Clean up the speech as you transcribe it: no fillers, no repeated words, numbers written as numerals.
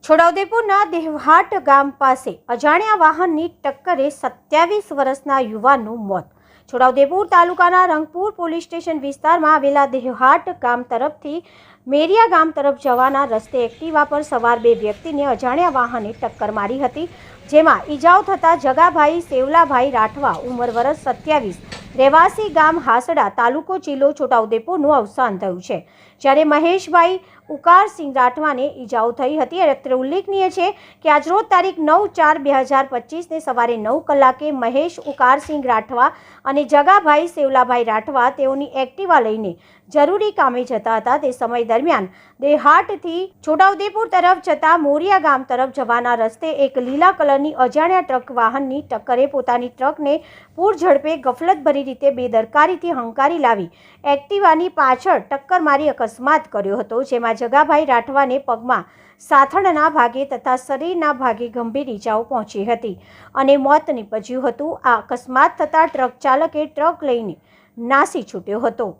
છોટાઉદેપુરના દેવહાટ ગામ પાસે અજાણ્યા વાહનની ટક્કરે 27 વર્ષના યુવાનનું મોત। છોટાઉદેપુર તાલુકાના રંગપુર પોલીસ સ્ટેશન વિસ્તારમાં આવેલા દેવહાટ ગામ તરફથી મેરિયા ગામ તરફ જવાના રસ્તે એક્ટિવા પર સવાર બે વ્યક્તિને અજાણ્યા વાહને ટક્કર મારી હતી, જેમાં ઈજાઓ થતા જગાભાઈ સેવલાભાઈ રાઠવા ઉંમર વર્ષ 27 રહેવાસી ગામ હાસડા તાલુકો જિલ્લો છોટાઉદેપુરનું અવસાન થયું છે, જ્યારે મહેશભાઈ ઉકારસિંહ રાઠવાને ઈજાઓ થઈ હતી। અત્રે ઉલ્લેખનીય છે કે આજરોજ તારીખ 9/4/2025ને સવારે 9 કલાકે મહેશ ઉકારસિંહ રાઠવા અને જગાભાઈ સેવલાભાઈ રાઠવા તેઓની એક્ટિવા લઈને જરૂરી કામે જતા હતા। તે સમય દરમિયાન દેહાટથી છોટાઉદેપુર તરફ જતા મોરિયા ગામ તરફ જવાના રસ્તે એક લીલા કલરની અજાણ્યા ટ્રક વાહનની ટક્કરે પોતાની ટ્રકને પૂર ઝડપે ગફલતભરી રીતે બેદરકારીથી હંકારી લાવી એક્ટિવાની પાછળ ટક્કર મારી અકસ્માત કર્યો હતો, જેમાં જગાભાઈ રાઠવાને પગમાં સાથળના ભાગે તથા શરીરના ભાગે ગંભીર ઈજાઓ પહોંચી હતી અને મોત નીપજ્યું હતું। આ અકસ્માત થતાં ટ્રક ચાલકે ટ્રક લઈને નાસી છૂટ્યો હતો।